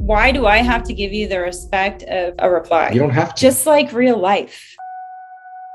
Why do I have to give you the respect of a reply? You don't have to. Just like real life.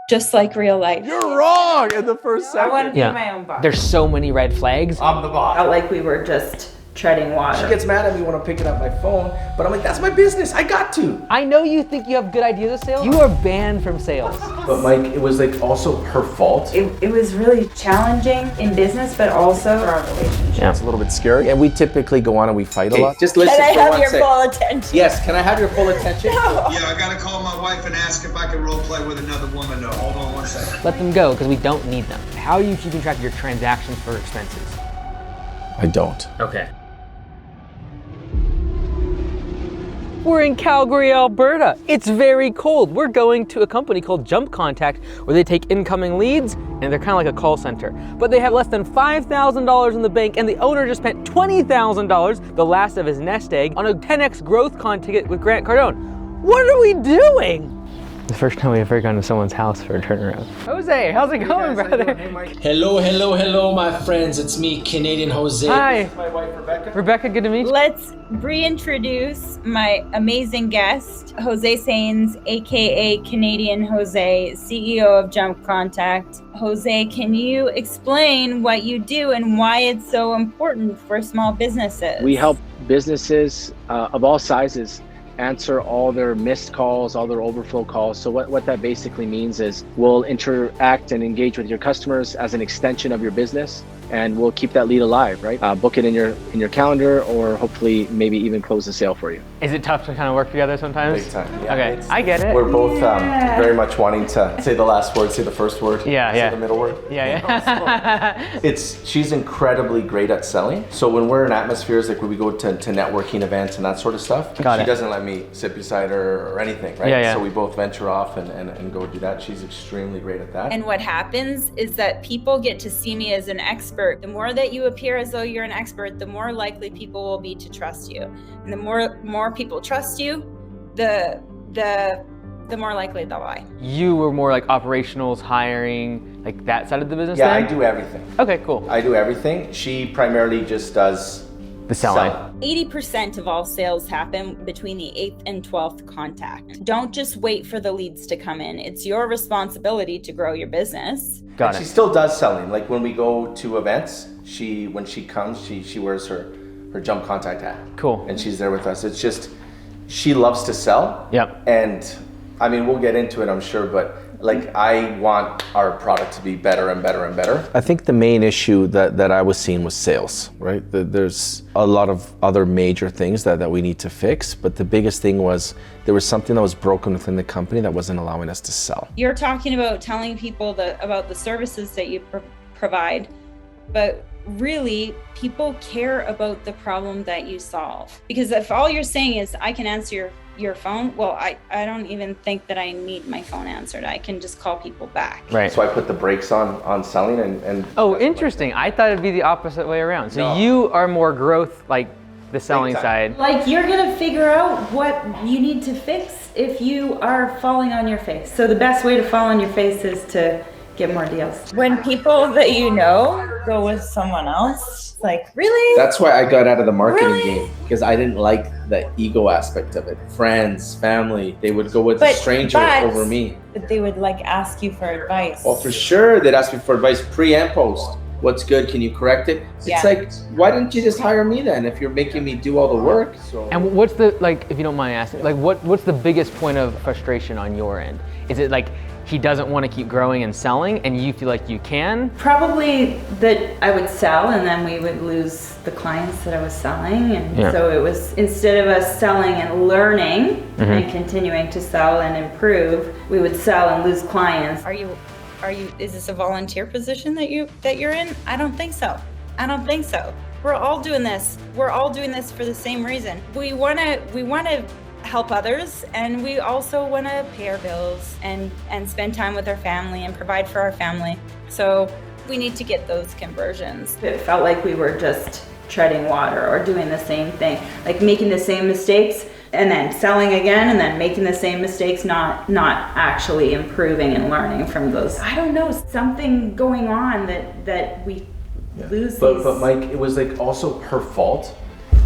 Just like real life. You're wrong in the first second. I want to be my own boss. There's so many red flags. I'm the boss. Felt like we were just treading water. She gets mad at me when I'm picking up my phone, but I'm like, that's my business. I got to. I know you think you have good ideas of sales. You are banned from sales. But Mike, it was like also her fault. It was really challenging in business, but also for our relationship. Yeah. It's a little bit scary. And we typically go on and we fight a lot. Just listen Can I for have one your sec. full attention? Yes, can I have your full attention? No. Yeah, I gotta call my wife and ask if I can role play with another woman. No, hold on one second. Let them go because we don't need them. How are you keeping track of your transactions for expenses? I don't. Okay. We're in Calgary, Alberta. It's very cold. We're going to a company called Jump Contact where they take incoming leads and they're kind of like a call center. But they have less than $5,000 in the bank and the owner just spent $20,000, the last of his nest egg, on a 10x growth con ticket with Grant Cardone. What are we doing? The first time we've ever gone to someone's house for a turnaround. Jose, how's it going, brother? Hello, my friends. It's me, Canadian Jose. Hi. My wife, Rebecca. Rebecca, good to meet you. Let's reintroduce my amazing guest, Jose Sains, aka Canadian Jose, CEO of Jump Contact. Jose, can you explain what you do and why it's so important for small businesses? We help businesses of all sizes answer all their missed calls, all their overflow calls. So what that basically means is we'll interact and engage with your customers as an extension of your business, and we'll keep that lead alive, right? Book it in your calendar, or hopefully maybe even close the sale for you. Is it tough to kind of work together sometimes? Big time, yeah. Okay, I get it. We're both very much wanting to say the last word, say the first word, Yeah, say yeah. the middle word. Yeah. She's incredibly great at selling. So when we're in atmospheres like when we go to networking events and that sort of stuff, Got she it. doesn't let me sit beside her or anything, right? Yeah. So we both venture off and go do that. She's extremely great at that. And what happens is that people get to see me as an expert. The more that you appear as though you're an expert, the more likely people will be to trust you. And the more people trust you, the more likely they'll buy. You were more like operationals, hiring, like that side of the business Yeah, then? I do everything. Okay, cool. I do everything. She primarily just does The selling. 80% of all sales happen between the 8th and 12th contact. Don't just wait for the leads to come in. It's your responsibility to grow your business. Got She it. still does selling. Like when we go to events, when she comes, she wears her Jump Contact hat. Cool. And she's there with us. It's just, she loves to sell. Yep. And I mean, we'll get into it, I'm sure, but like I want our product to be better and better and better. I think the main issue that I was seeing was sales, right? There's a lot of other major things that we need to fix, but the biggest thing was there was something that was broken within the company that wasn't allowing us to sell. You're talking about telling people about the services that you provide, but really people care about the problem that you solve. Because if all you're saying is I can answer your phone, well, I don't even think that I need my phone answered. I can just call people back. Right. So I put the brakes on selling and Oh, interesting. I thought it'd be the opposite way around. So No. you are more growth, like the selling time. side. Like you're gonna figure out what you need to fix if you are falling on your face. So the best way to fall on your face is to get more deals. When people that you know go with someone else, like really? That's why I got out of the marketing Really? game, because I didn't like the ego aspect of it. Friends, family, they would go with a stranger over me. But they would like ask you for advice. Well, for sure, they'd ask me for advice pre and post. What's good? Can you correct it? Yeah. It's like, why didn't you just hire me then if you're making me do all the work? So And what's the, like, if you don't mind asking, like what's the biggest point of frustration on your end? Is it like he doesn't want to keep growing and selling and you feel like you can? Probably that I would sell and then we would lose the clients that I was selling. And Yeah. so it was, instead of us selling and learning and continuing to sell and improve, we would sell and lose clients. Is this a volunteer position that you're in? I don't think so. We're all doing this. We're all doing this for the same reason. We want to help others, and we also want to pay our bills and spend time with our family and provide for our family. So we need to get those conversions. It felt like we were just treading water or doing the same thing, like making the same mistakes and then selling again and then making the same mistakes, not actually improving and learning from those. I don't know, something going on that we lose but these. Mike, it was like also her fault,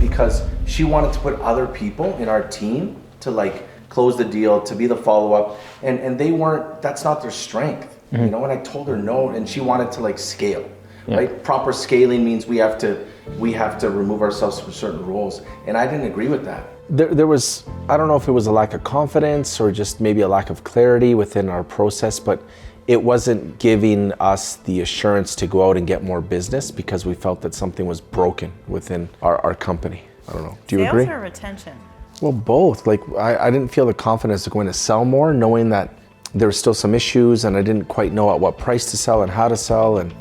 because she wanted to put other people in our team to like close the deal, to be the follow-up, and they weren't, that's not their strength. You know, and I told her no, and she wanted to like scale, right? Proper scaling means we have to remove ourselves from certain roles, and I didn't agree with that. There was, I don't know if it was a lack of confidence or just maybe a lack of clarity within our process, but it wasn't giving us the assurance to go out and get more business because we felt that something was broken within our company. I don't know, do you agree? Sales or retention? Well, both. Like I didn't feel the confidence to go in to sell more, knowing that there were still some issues and I didn't quite know at what price to sell and how to sell and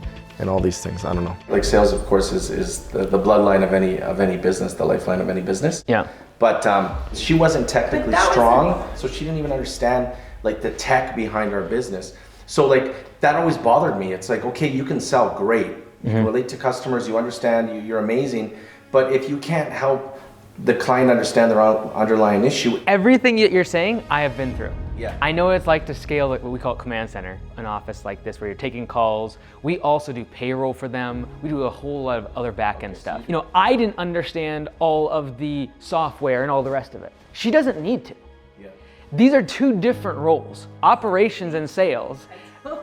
all these things. I don't know. Like sales, of course, is the bloodline of any business, the lifeline of any business. Yeah. But she wasn't technically strong, so she didn't even understand like the tech behind our business. So like that always bothered me. It's like, okay, you can sell great, you can relate to customers, you understand, you're amazing, but if you can't help the client understand their underlying issue. Everything that you're saying, I have been through. Yeah. I know what it's like to scale what we call command center, an office like this where you're taking calls. We also do payroll for them. We do a whole lot of other back-end stuff. You know, I didn't understand all of the software and all the rest of it. She doesn't need to. Yeah. These are two different roles. Operations and sales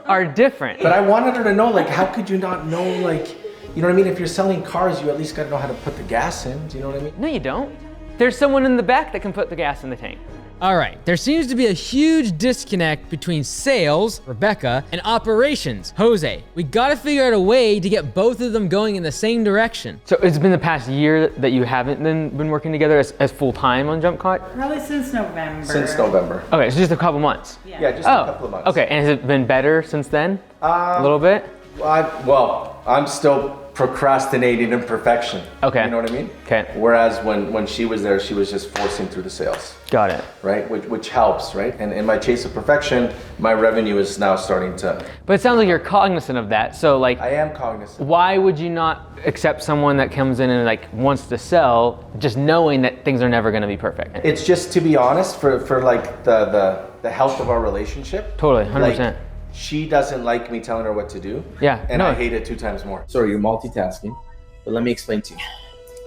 are different. But I wanted her to know, like, how could you not know, like, you know what I mean? If you're selling cars, you at least gotta know how to put the gas in. Do you know what I mean? No, you don't. There's someone in the back that can put the gas in the tank. All right, there seems to be a huge disconnect between sales, Rebecca, and operations, Jose. We gotta figure out a way to get both of them going in the same direction. So it's been the past year that you haven't been working together as full-time on JumpCart? Probably since November. Since November. Okay, so just a couple months. Yeah, just a couple of months. Okay, and has it been better since then? A little bit? I'm still procrastinating imperfection. Okay. You know what I mean? Okay. Whereas when she was there, she was just forcing through the sales. Got it. Right? Which helps, right? And in my chase of perfection, my revenue is now starting to... But it sounds like you're cognizant of that. So like, I am cognizant. why would you not accept someone that comes in and like wants to sell, just knowing that things are never gonna be perfect? It's just, to be honest, for like the health of our relationship. Totally, 100%. Like, she doesn't like me telling her what to do. Yeah, And no. I hate it 2 times more. Sorry, you're multitasking, but let me explain to you.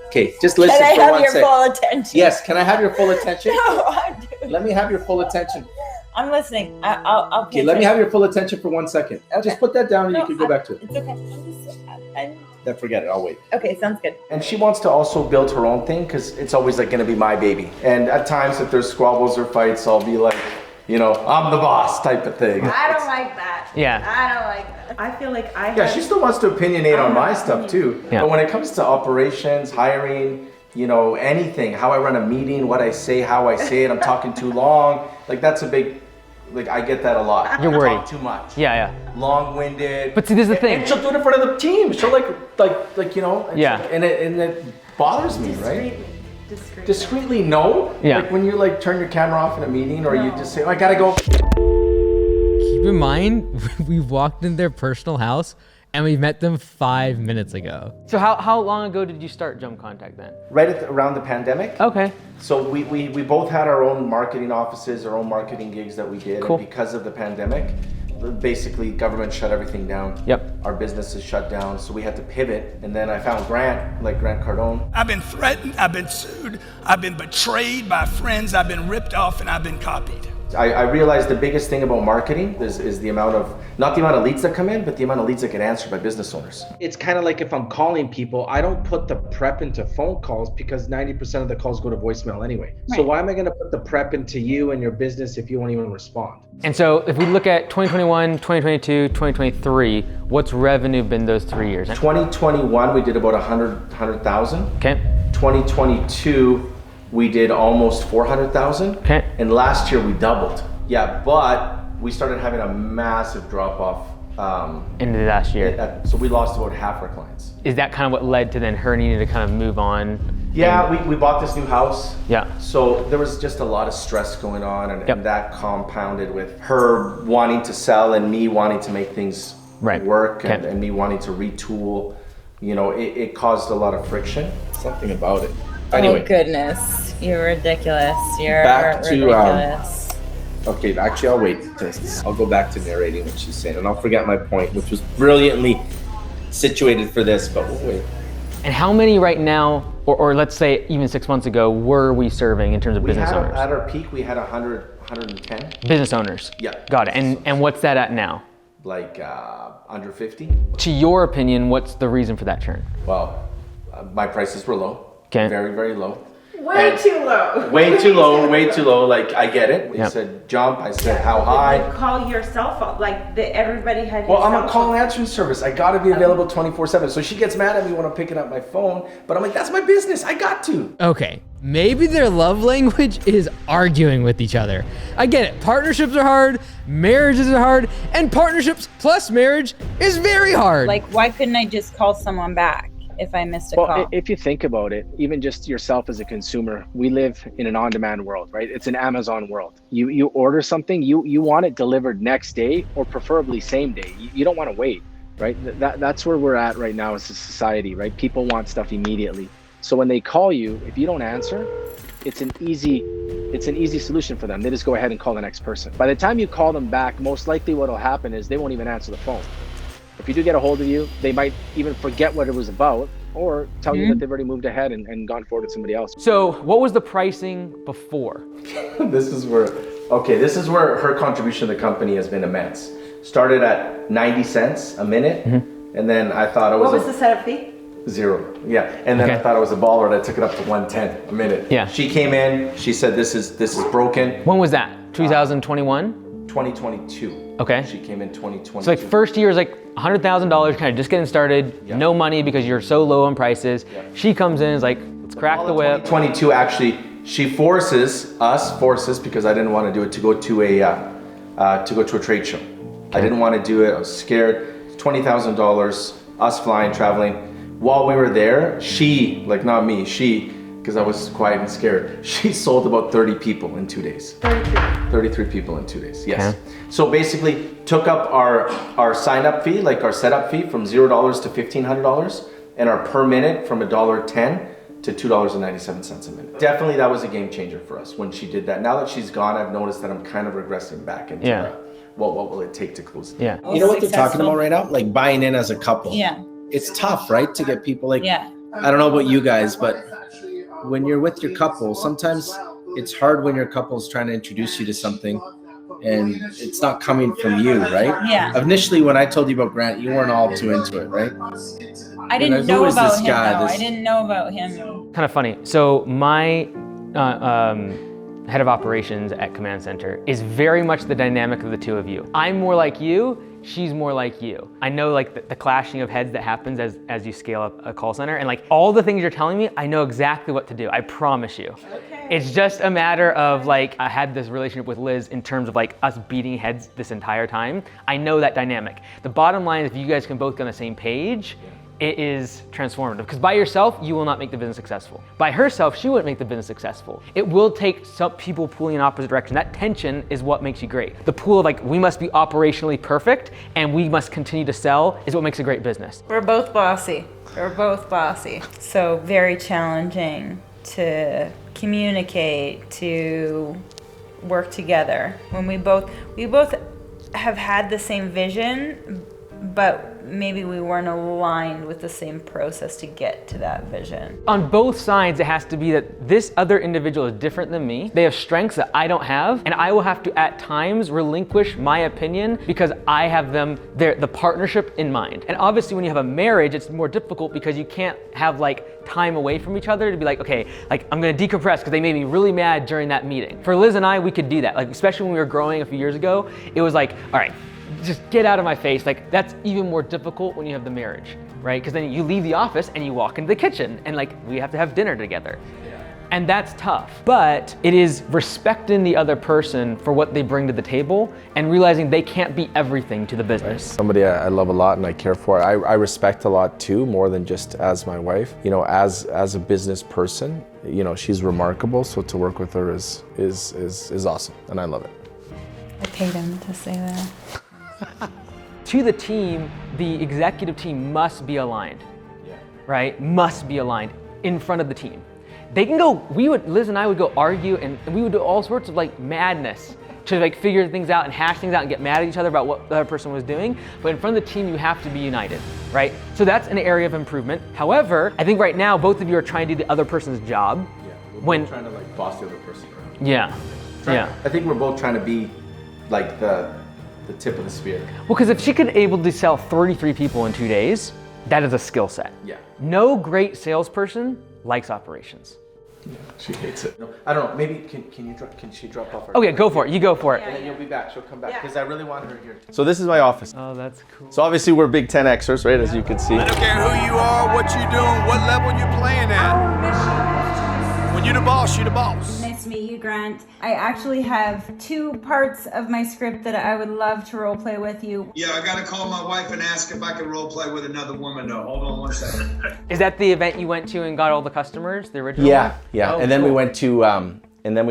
Okay, just listen Can I for have 1 your second. full attention? Yes, can I have your full attention? No, I'm doing. Let me have your full attention. I'm listening. I'll Okay, let me have your full attention for 1 second. Just put that down and you can go back to it. It's okay. Then forget it, I'll wait. Okay, sounds good. And she wants to also build her own thing because it's always like gonna be my baby. And at times if there's squabbles or fights, I'll be like, you know, I'm the boss type of thing. I don't like that. Yeah. I don't like that. I feel like Yeah, she still wants to opinionate on my stuff too. Yeah. But when it comes to operations, hiring, you know, anything, how I run a meeting, what I say, how I say it, I'm talking too long, like that's a big, like I get that a lot. You're I worried. talk too much. Yeah. Long-winded. But see, this is the thing. And she'll do it in front of the team. She'll like you know. Yeah. And it bothers me, right? Discreetly. Discreetly, no. Yeah. Like when you like turn your camera off in a meeting, or you just say, oh, I gotta go. Keep in mind, we walked in their personal house and we met them 5 minutes ago. So how long ago did you start Jump Contact then? Right around the pandemic. Okay. So we both had our own marketing offices, our own marketing gigs that we did. Cool. And because of the pandemic, basically government shut everything down. Yep. Our businesses shut down, so we had to pivot. And then I found Grant Cardone. I've been threatened, I've been sued, I've been betrayed by friends, I've been ripped off, and I've been copied. I realized the biggest thing about marketing is the amount of, not the amount of leads that come in, but the amount of leads that get answered by business owners. It's kind of like if I'm calling people, I don't put the prep into phone calls because 90% of the calls go to voicemail anyway. So why am I going to put the prep into you and your business if you won't even respond? And so if we look at 2021, 2022, 2023, what's revenue been those 3 years? 2021, we did about 100,000. Okay. 2022, we did almost 400,000. Okay. And last year we doubled. Yeah, but we started having a massive drop off. Into the last year. So we lost about half our clients. Is that kind of what led to then her needing to kind of move on? Yeah, we bought this new house. Yeah. So there was just a lot of stress going on, and, Yep. and that compounded with her wanting to sell and me wanting to make things work, Okay. and me wanting to retool. You know, it caused a lot of friction. Something about it. Anyway. Oh goodness, you're ridiculous. You're Back to, ridiculous. Okay, actually, I'll wait. I'll go back to narrating what she's saying, and I'll forget my point, which was brilliantly situated for this, but we'll wait. And how many right now, or let's say even 6 months ago, were we serving in terms of business owners? At our peak, we had 110. Business owners? Yeah. Got it. And what's that at now? Like under 50. To your opinion, what's the reason for that churn? Well, my prices were low. Okay. Very, very low. Way too low. Way too low, way too low. Like, I get it. You Yep. said jump, I said how high. Call your cell phone, like everybody had. Well, your I'm cell a call phone. and answering service. I gotta be available 24/7. So she gets mad at me when I'm picking up my phone, but I'm like, that's my business. I got to. Okay, maybe their love language is arguing with each other. I get it, partnerships are hard, marriages are hard, and partnerships plus marriage is very hard. Like, why couldn't I just call someone back if I missed a Well, call? if you think about it, even just yourself as a consumer, we live in an on-demand world, right? It's an Amazon world. You order something, you want it delivered next day or preferably same day. You don't want to wait, right? That's where we're at right now as a society, right? People want stuff immediately. So when they call you, if you don't answer, it's an easy solution for them. They just go ahead and call the next person. By the time you call them back, most likely what will happen is they won't even answer the phone. If you do get a hold of you, they might even forget what it was about or tell you that they've already moved ahead and gone forward with somebody else. So what was the pricing before? This is where her contribution to the company has been immense. Started at 90 cents a minute, and then I thought it was, What was the setup fee? 0. Yeah, and then I Okay. thought I was a baller, and I took it up to 110 a minute. Yeah. She came in, she said, this is broken. When was that? 2021? 2022. Okay. She came in 2022. So like first year is like $100,000, kind of just getting started, no money because you're so low on prices. She comes in and is like, let's crack the whip. 2022, actually, she forces because I didn't want to do it, to go to a trade show. I didn't want to do it. I was scared. $20,000, us flying, traveling. While we were there, she, like not me, because I was quiet and scared, she sold about 30 people in 2 days. 33 people in 2 days, yes. Okay. So basically took up our sign up fee, like our setup fee, from $0 to $1,500, and our per minute from $1.10 to $2.97 a minute. Definitely that was a game changer for us when she did that. Now that she's gone, I've noticed that I'm kind of regressing back into what will it take to close it. Yeah. You know what they're talking about right now? Like buying in as a couple. Yeah. It's tough, right? To get people like, Yeah. I don't know about you guys, but when you're with your couple, sometimes it's hard when your couple's trying to introduce you to something and it's not coming from you, right? Yeah. Initially, when I told you about Grant, you weren't all too into it, right? I didn't Who know is about this him guy? though. This- I didn't know about him. Kind of funny. So my head of operations at Command Center is very much the dynamic of the two of you. I'm more like you, she's more like you. I know like the clashing of heads that happens as you scale up a call center, and like all the things you're telling me, I know exactly what to do, I promise you. Okay. It's just a matter of like, I had this relationship with Liz in terms of like us beating heads this entire time. I know that dynamic. The bottom line is if you guys can both get on the same page, it is transformative, because by yourself, you will not make the business successful. By herself, she wouldn't make the business successful. It will take some people pulling in opposite direction. That tension is what makes you great. The pool of like, we must be operationally perfect and we must continue to sell is what makes a great business. We're both bossy. So very challenging to communicate, to work together. When we both have had the same vision, but maybe we weren't aligned with the same process to get to that vision. On both sides, it has to be that this other individual is different than me. They have strengths that I don't have, and I will have to at times relinquish my opinion because I have the partnership in mind. And obviously when you have a marriage, it's more difficult because you can't have like time away from each other to be like, okay, like I'm gonna decompress because they made me really mad during that meeting. For Liz and I, we could do that. Like especially when we were growing a few years ago, it was like, all right, just get out of my face. Like that's even more difficult when you have the marriage, right? Because then you leave the office and you walk into the kitchen and like we have to have dinner together. And that's tough, but it is respecting the other person for what they bring to the table and realizing they can't be everything to the business. Somebody I love a lot and I care for. I respect a lot too, more than just as my wife. You know, as a business person, you know, she's remarkable. So to work with her is awesome, and I love it. I paid him to say that. To the team, the executive team must be aligned, right? Must be aligned in front of the team. They can go, Liz and I would go argue and we would do all sorts of like madness to like figure things out and hash things out and get mad at each other about what the other person was doing. But in front of the team, you have to be united, right? So that's an area of improvement. However, I think right now, both of you are trying to do the other person's job. Yeah, we're both trying to like boss the other person around. Yeah, I think we're both trying to be like the tip of the spear. Well, because if she could able to sell 33 people in 2 days, that is a skill set. Yeah. No great salesperson likes operations. Yeah, she hates it. No, I don't know. Maybe can she drop off? Okay, go for it. You go for it. And then you'll be back. She'll come back because I really want her here. So this is my office. Oh, that's cool. So obviously we're big 10Xers, right? As you can see. I don't care who you are, what you doing, what level you're playing at. When you're the boss, you're the boss. Nice to meet you, Grant. I actually have 2 parts of my script that I would love to role play with you. Yeah, I gotta call my wife and ask if I can role play with another woman though. Hold on one second. Is that the event you went to and got all the customers, the original Yeah, one? yeah. Oh, and then cool. we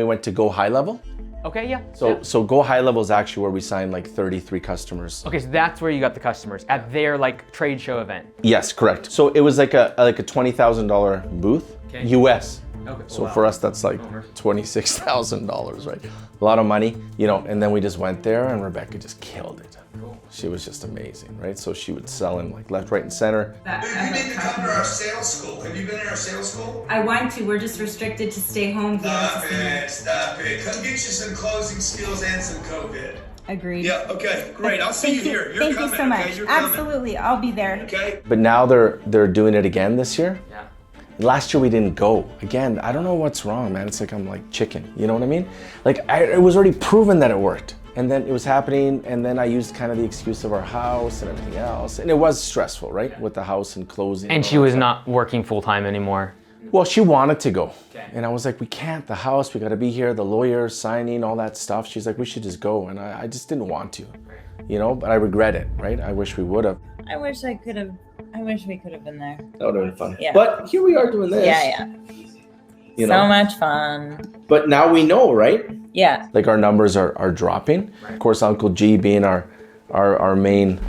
went to Go High Level. Okay, yeah. So Go High Level is actually where we signed like 33 customers. Okay, so that's where you got the customers, at their like trade show event. Yes, correct. So it was like a $20,000 booth, Okay. US. Okay. So for us, that's like $26,000, right? A lot of money, you know. And then we just went there, and Rebecca just killed it. Cool. She was just amazing, right? So she would sell in like left, right, and center. Dude, you need to come to our sales school. Have you been in our sales school? I want to. We're just restricted to stay home via Stop it. Come get you some closing skills and some COVID. Agreed. Yeah, okay, great. I'll see you here. You're Thank coming, you so much. okay? You're coming. Absolutely, I'll be there. Okay. But now they're doing it again this year. Yeah. Last year we didn't go. Again, I don't know what's wrong, man. It's like I'm like chicken. You know what I mean? Like it was already proven that it worked. And then it was happening, and then I used kind of the excuse of our house and everything else. And it was stressful, right? With the house and closing. And she was not working full time anymore. Well, she wanted to go. Okay. And I was like, we can't, the house, we gotta be here, the lawyer, signing, all that stuff. She's like, we should just go. And I just didn't want to, you know, but I regret it, right? I wish we would have. I wish we could have been there. That would have been fun. Yeah. But here we are doing this. Yeah. You know? So much fun. But now we know, right? Yeah. Like our numbers are dropping. Of course, Uncle G being our main,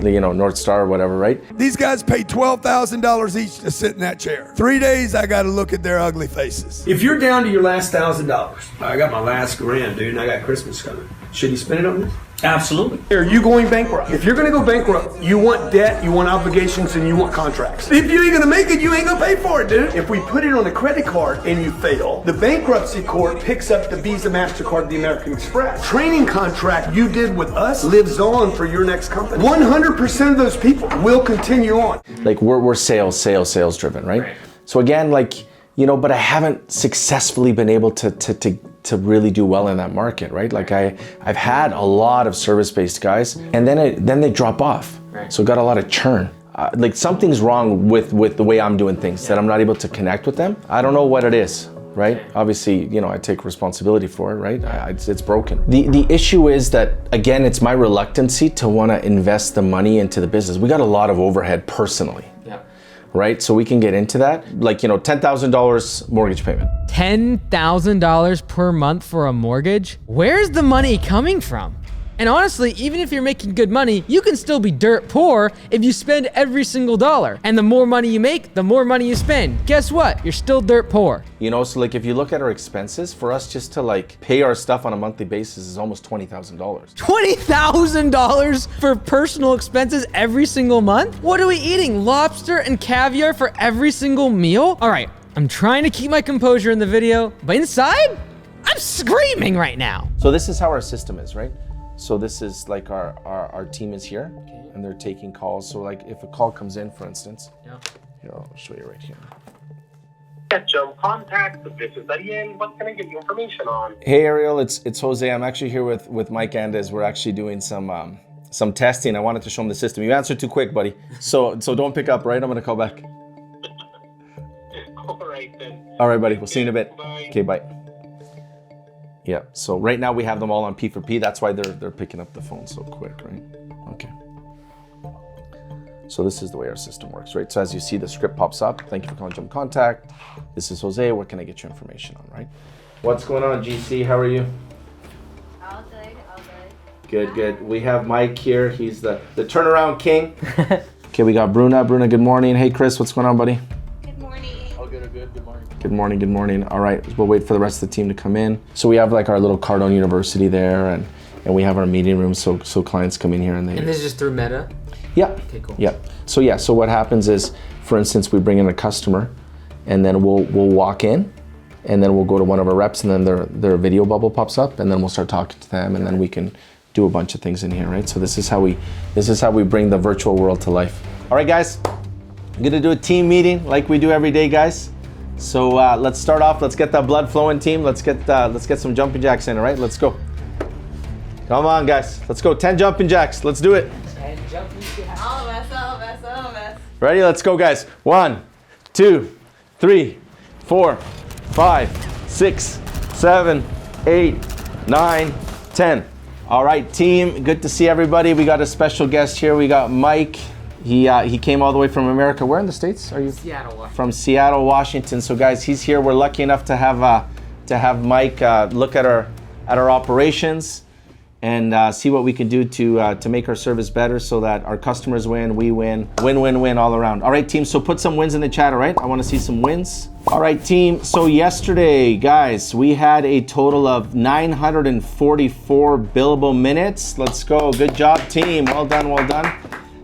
you know, North Star or whatever, right? These guys paid $12,000 each to sit in that chair. 3 days, I got to look at their ugly faces. If you're down to your last $1,000, I got my last grand, dude, and I got Christmas coming. Should you spend it on this? Absolutely. Are you going bankrupt? If you're going to go bankrupt, you want debt, you want obligations, and you want contracts. If you ain't going to make it, you ain't going to pay for it, dude. If we put it on a credit card and you fail, the bankruptcy court picks up the Visa, MasterCard, the American Express. Training contract you did with us lives on for your next company. 100% of those people will continue on. Like we're sales driven, right? So again, like, you know, but I haven't successfully been able to really do well in that market, right? Like I've had a lot of service-based guys, and then they drop off. Right. So got a lot of churn. Like something's wrong with the way I'm doing things, that I'm not able to connect with them. I don't know what it is, right? Obviously, you know, I take responsibility for it, right? It's broken. The issue is that, again, it's my reluctancy to want to invest the money into the business. We got a lot of overhead personally. Yeah. Right? So we can get into that. Like, you know, $10,000 mortgage payment. $10,000 per month for a mortgage? Where's the money coming from? And honestly, even if you're making good money, you can still be dirt poor if you spend every single dollar. And the more money you make, the more money you spend. Guess what? You're still dirt poor. You know, so like if you look at our expenses, for us just to like pay our stuff on a monthly basis is almost $20,000. $20,000 for personal expenses every single month? What are we eating? Lobster and caviar for every single meal? All right, I'm trying to keep my composure in the video, but inside, I'm screaming right now. So this is how our system is, right? So this is like our team is here, and they're taking calls. So like if a call comes in, for instance, here, I'll show you right here. Jump contact. This is Ariel. What can I get you information on? Hey Ariel, it's Jose. I'm actually here with Mike Andes. We're actually doing some testing. I wanted to show him the system. You answered too quick, buddy. So don't pick up, right? I'm gonna call back. All right then. All right, buddy. We'll see you in a bit. Bye. Okay, bye. Yeah, so right now we have them all on P4P. That's why they're picking up the phone so quick, right? Okay. So this is the way our system works, right? So as you see, the script pops up. Thank you for calling Jump Contact. This is Jose. What can I get your information on, right? What's going on, GC? How are you? All good, all good. Good. We have Mike here. He's the turnaround king. Okay, we got Bruna. Bruna, good morning. Hey, Chris, what's going on, buddy? Good morning. All good. Good morning. Good morning, good morning. All right, we'll wait for the rest of the team to come in. So we have like our little Cardone University there, and we have our meeting room so clients come in here and they... And this is just through Meta? Yeah. Okay, cool. Yeah. So what happens is, for instance, we bring in a customer, and then we'll walk in, and then we'll go to one of our reps, and then their video bubble pops up, and then we'll start talking to them, and then we can do a bunch of things in here, right? So this is how we bring the virtual world to life. All right, guys, I'm gonna do a team meeting like we do every day, guys. So let's start off. Let's get that blood flowing, team. Let's get some jumping jacks in. All right, let's go. Come on, guys. Let's go. 10 jumping jacks. Let's do it. 10 jumping jacks. All of us. Ready? Let's go, guys. 1, 2, 3, 4, 5, 6, 7, 8, 9, 10. All right, team. Good to see everybody. We got a special guest here. We got Mike. He came all the way from America. Where in the States are you? Seattle, Washington. From Seattle, Washington. So guys, he's here. We're lucky enough to have Mike look at our operations and see what we can do to make our service better so that our customers win, we win, win all around. All right, team. So put some wins in the chat. All right, I want to see some wins. All right, team. So yesterday, guys, we had a total of 944 billable minutes. Let's go. Good job, team. Well done. Well done.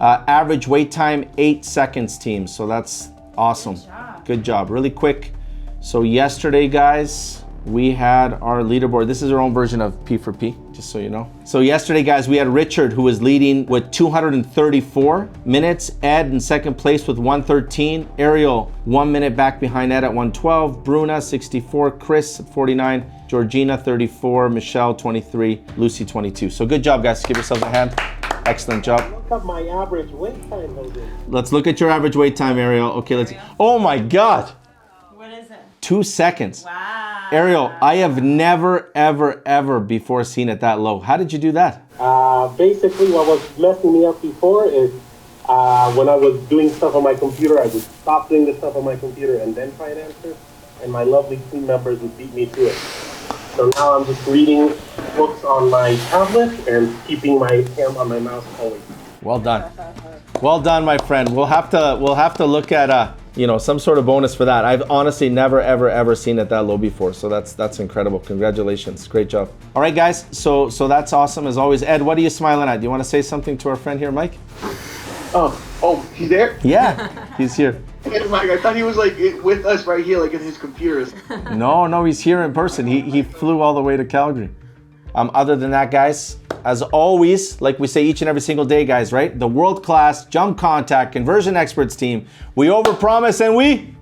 Average wait time, 8 seconds, team. So that's awesome. Good job. Really quick. So yesterday, guys, we had our leaderboard. This is our own version of P for P, just so you know. So yesterday, guys, we had Richard, who was leading with 234 minutes. Ed in second place with 113. Ariel, 1 minute back behind Ed at 112. Bruna, 64. Chris, 49. Georgina, 34. Michelle, 23. Lucy, 22. So good job, guys. Give yourselves a hand. Excellent job. Look up my average wait time, Jose. Let's look at your average wait time, Ariel. Okay, let's. Oh my God. What is it? 2 seconds. Wow. Ariel, I have never, ever before seen it that low. How did you do that? Basically, what was messing me up before is when I was doing stuff on my computer, I would stop doing the stuff on my computer and then try and answer, and my lovely team members would beat me to it. So now I'm just reading books on my tablet and keeping my hand on my mouse always. Well done. Well done, my friend. We'll have to look at some sort of bonus for that. I've honestly never ever seen it that low before. So that's incredible. Congratulations. Great job. All right, guys. So that's awesome as always. Ed, what are you smiling at? Do you want to say something to our friend here, Mike? Oh, he's there? Yeah, he's here. Hey, Mike, I thought he was like with us right here, like in his computers. No, he's here in person. He flew all the way to Calgary. Other than that, guys, as always, like we say each and every single day, guys, right? The world-class jump contact conversion experts team. We overpromise and we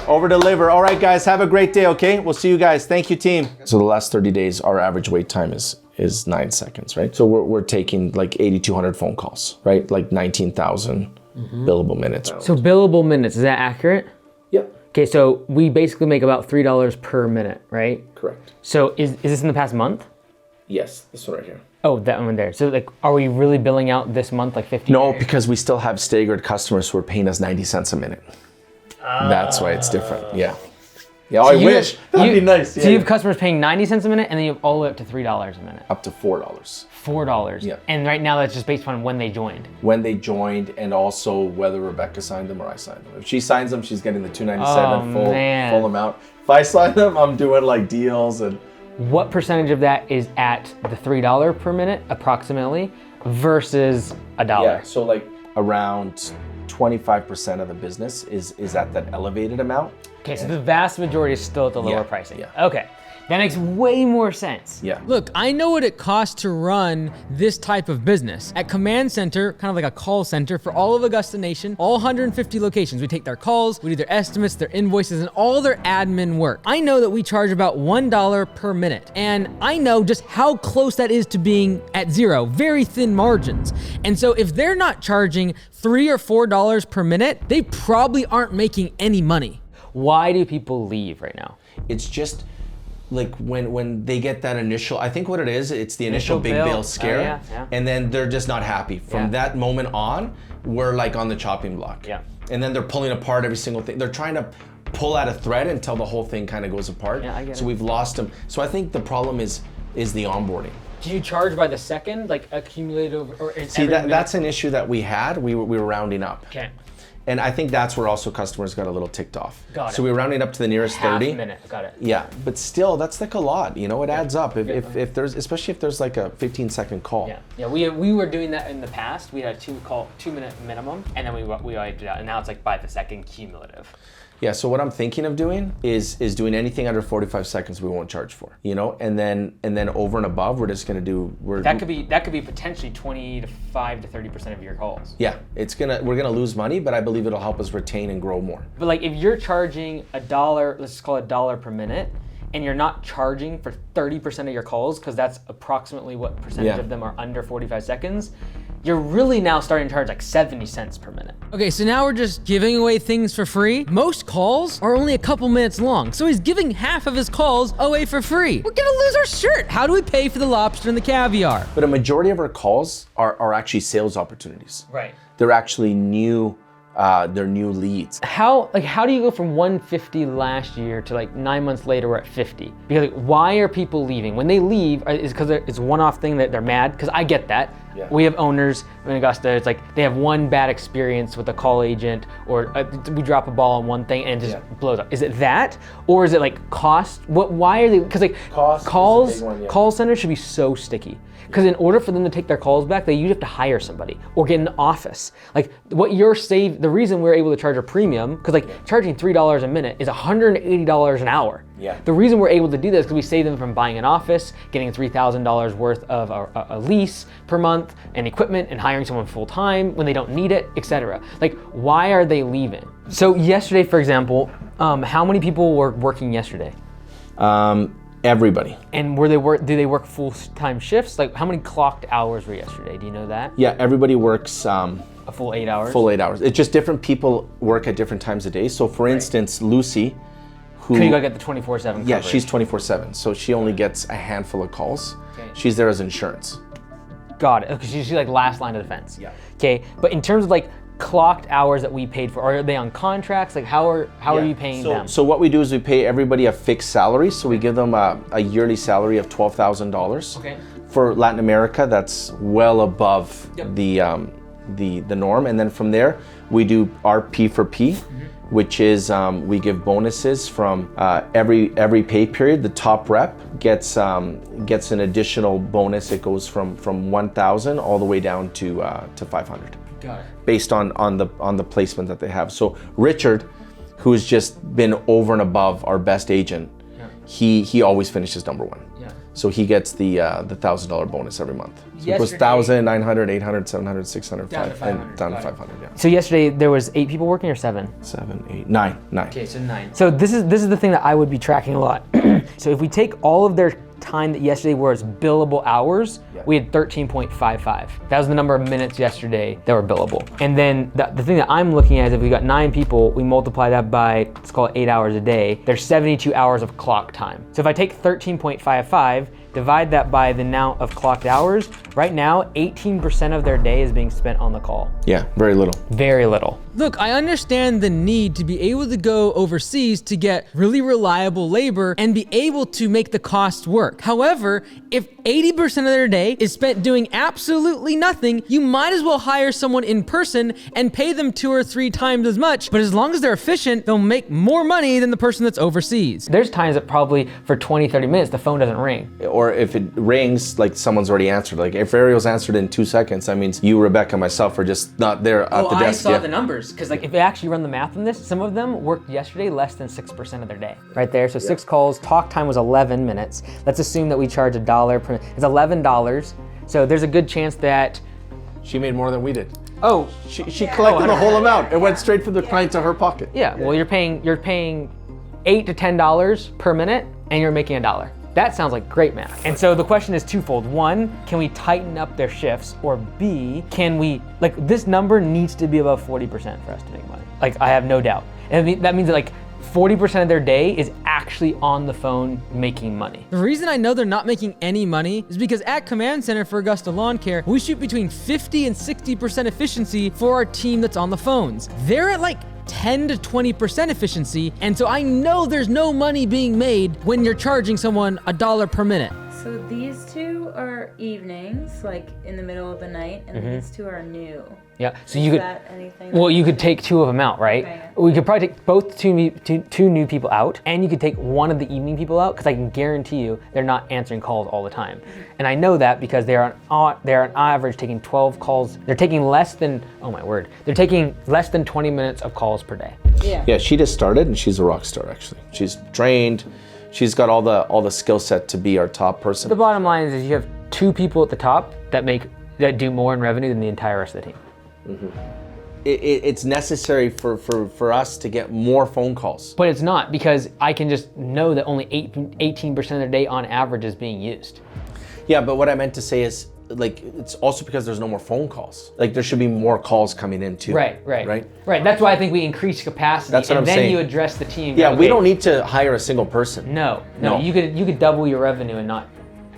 over-deliver. All right, guys, have a great day, okay? We'll see you guys. Thank you, team. So the last 30 days, our average wait time is 9 seconds, right? So we're taking like 8,200 phone calls, right? Like 19,000 billable minutes. So billable minutes, is that accurate? Yep. Okay, so we basically make about $3 per minute, right? Correct. So is this in the past month? Yes, this one right here. Oh, that one there. So like, are we really billing out this month like 50? No, because we still have staggered customers who are paying us 90 cents a minute. That's why it's different. Yeah. Yeah, So I wish. That'd be nice. So you have customers paying 90 cents a minute, and then you have all the way up to $3 a minute. Up to $4. $4. Yeah. And right now that's just based on when they joined. When they joined, and also whether Rebecca signed them or I signed them. If she signs them, she's getting the $297 full amount. If I sign them, I'm doing like deals and. What percentage of that is at the $3 per minute, approximately, versus $1? Yeah, so like around 25% of the business is at that elevated amount. Okay, so the vast majority is still at the lower pricing. Yeah. Okay, that makes way more sense. Yeah. Look, I know what it costs to run this type of business. At Command Center, kind of like a call center for all of Augusta Nation, all 150 locations. We take their calls, we do their estimates, their invoices, and all their admin work. I know that we charge about $1 per minute, and I know just how close that is to being at zero, very thin margins. And so if they're not charging $3 or $4 per minute, they probably aren't making any money. Why do people leave right now? It's just like when they get that initial, I think what it is, it's the initial big bill scare, and then they're just not happy. From that moment on, we're like on the chopping block. Yeah. And then they're pulling apart every single thing. They're trying to pull at a thread until the whole thing kind of goes apart. Yeah, I get it. So we've lost them. So I think the problem is the onboarding. Do you charge by the second, like accumulated over, or is See, that's an issue that we had. We were rounding up. Okay. And I think that's where also customers got a little ticked off. Got it. So we were rounding up to the nearest Half 30. minute, got it. Yeah, but still, that's like a lot. You know, it adds up. If there's, especially if there's like a 15-second call. Yeah. We were doing that in the past. We had a 2-minute minimum, and then we wiped it out, and now it's like by the second cumulative. Yeah, so what I'm thinking of doing is doing anything under 45 seconds we won't charge for, you know, and then over and above we're just gonna do. That could be potentially 25 to 30% of your calls. Yeah, we're gonna lose money, but I believe it'll help us retain and grow more. But like if you're charging $1, let's just call it $1 per minute, and you're not charging for 30% of your calls, because that's approximately what percentage of them are under 45 seconds, you're really now starting to charge like 70 cents per minute. Okay, so now we're just giving away things for free. Most calls are only a couple minutes long, so he's giving half of his calls away for free. We're gonna lose our shirt. How do we pay for the lobster and the caviar? But a majority of our calls are actually sales opportunities. Right. They're actually new. They're new leads. How do you go from 150 last year to like 9 months later we're at 50? Because like, why are people leaving? When they leave, is because it's a one-off thing that they're mad? Because I get that. Yeah. We have owners in Augusta, it's like they have one bad experience with a call agent, or we drop a ball on one thing and it just blows up. Is it that? Or is it like cost? Why are they, because like call centers should be so sticky. Because in order for them to take their calls back, they usually have to hire somebody or get an office. Like the reason we're able to charge a premium, because like charging $3 a minute is $180 an hour. Yeah. The reason we're able to do this is because we save them from buying an office, getting $3,000 worth of a lease per month, and equipment, and hiring someone full time when they don't need it, etc. Like, why are they leaving? So yesterday, for example, how many people were working yesterday? Everybody. And do they work full-time shifts? Like, how many clocked hours were yesterday? Do you know that? Yeah, everybody works a full 8 hours? Full 8 hours. It's just different people work at different times of day. So for instance, Lucy, who... you gotta get the 24/7 coverage. Yeah, she's 24/7. So she only gets a handful of calls. Okay. She's there as insurance. Got it. Okay, she's like last line of defense. Yeah. Okay, but in terms of like clocked hours that we paid for, are they on contracts? Like how are you paying them? So what we do is we pay everybody a fixed salary. So we give them a yearly salary of $12,000. Okay. For Latin America, that's well above the norm. And then from there, we do our P for P, which is we give bonuses from every pay period. The top rep gets an additional bonus. It goes from 1,000 all the way down to 500. Got it. Based on the placement that they have. So Richard, who's just been over and above our best agent, he always finishes number one. Yeah. So he gets the $1,000 bonus every month. So it goes 1,000, 900, 800, 700, 600, down to 500. Yeah. So yesterday there was 8 people working or 7? 7, 8, 9. Okay, so 9. So this is the thing that I would be tracking a lot. So if we take all of their time that yesterday was billable hours, we had 13.55. That was the number of minutes yesterday that were billable. And then the thing that I'm looking at is if we got 9 people, we multiply that by, let's call it 8 hours a day, there's 72 hours of clock time. So if I take 13.55, divide that by the amount of clocked hours, right now, 18% of their day is being spent on the call. Yeah, very little. Very little. Look, I understand the need to be able to go overseas to get really reliable labor and be able to make the cost work. However, if 80% of their day is spent doing absolutely nothing, you might as well hire someone in person and pay them 2 or 3 times as much. But as long as they're efficient, they'll make more money than the person that's overseas. There's times that probably for 20, 30 minutes, the phone doesn't ring. Or if it rings, like someone's already answered. Like if Ariel's answered in 2 seconds, that means you, Rebecca, and myself are just not there at the desk. I saw the numbers, because like if they actually run the math on this, some of them worked yesterday less than 6% of their day. Right there, so 6 calls, talk time was 11 minutes. Let's assume that we charge $1 per, it's $11. So there's a good chance that she made more than we did. Oh, she collected the whole amount. It went straight from the client to her pocket. Yeah, well you're paying $8 to $10 per minute, and you're making $1. That sounds like great math. And so the question is twofold. 1, can we tighten up their shifts? Or B, can we, like this number needs to be above 40% for us to make money. Like I have no doubt. And that means that like 40% of their day is actually on the phone making money. The reason I know they're not making any money is because at Command Center for Augusta Lawn Care, we shoot between 50 and 60% efficiency for our team that's on the phones. They're at like 10 to 20% efficiency, and so I know there's no money being made when you're charging someone $1 per minute. So these two are evenings, like in the middle of the night, and these 2 are new. Yeah, so Is you could, that anything well, that- you could take 2 of them out, right? Okay. We could probably take both two new people out, and you could take one of the evening people out, because I can guarantee you they're not answering calls all the time. And I know that because they're on average taking 12 calls. They're taking less than, oh my word, they're taking less than 20 minutes of calls per day. Yeah, she just started and she's a rock star actually. She's trained, she's got all the skill set to be our top person. The bottom line is you have 2 people at the top that do more in revenue than the entire rest of the team. It's necessary for us to get more phone calls. But it's not, because I can just know that only 18% of their day on average is being used. Yeah, but what I meant to say is, like, it's also because there's no more phone calls. Like, there should be more calls coming in too. Right. That's why I think we increase capacity. That's what I'm then saying. you address the team. Yeah, Okay, we don't need to hire a single person. No. You could double your revenue and not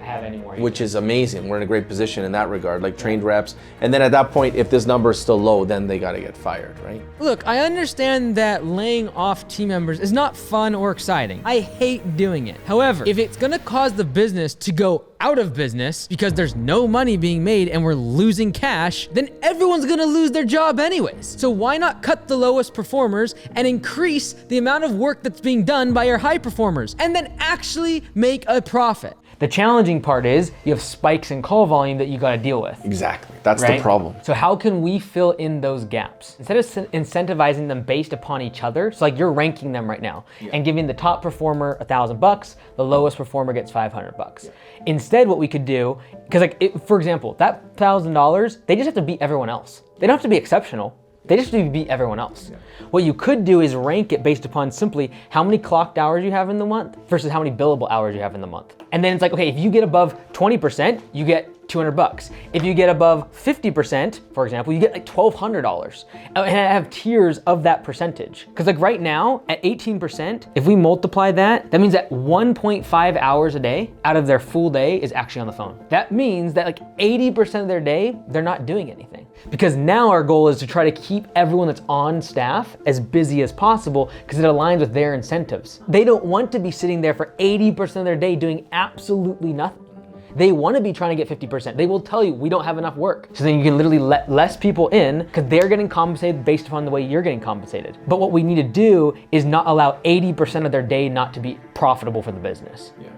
have any more. Which is amazing. We're in a great position in that regard, like trained reps. And then at that point, if this number is still low, then they got to get fired, right? Look, I understand that laying off team members is not fun or exciting. I hate doing it. However, if it's gonna cause the business to go out of business because there's no money being made and we're losing cash, then everyone's gonna lose their job anyways. So why not cut the lowest performers and increase the amount of work that's being done by your high performers and then actually make a profit? The challenging part is you have spikes in call volume that you got to deal with. Exactly. That's the problem. So how can we fill in those gaps? Instead of incentivizing them based upon each other, so like you're ranking them right now and giving the top performer $1,000, the lowest performer gets $500. Instead, what we could do, because for example, that $1,000, they just have to beat everyone else. They don't have to be exceptional. They just have to beat everyone else. What you could do is rank it based upon simply how many clocked hours you have in the month versus how many billable hours you have in the month. And then it's like, okay, if you get above 20%, you get $200. If you get above 50%, for example, you get like $1,200. And I have tiers of that percentage. Because like right now at 18%, if we multiply that, that means that 1.5 hours a day out of their full day is actually on the phone. That means that like 80% of their day, they're not doing anything. Because now our goal is to try to keep everyone that's on staff as busy as possible because it aligns with their incentives. They don't want to be sitting there for 80% of their day doing absolutely nothing. They want to be trying to get 50%. They will tell you, we don't have enough work. So then you can literally let less people in because they're getting compensated based upon the way you're getting compensated. But what we need to do is not allow 80% of their day not to be profitable for the business. Yeah.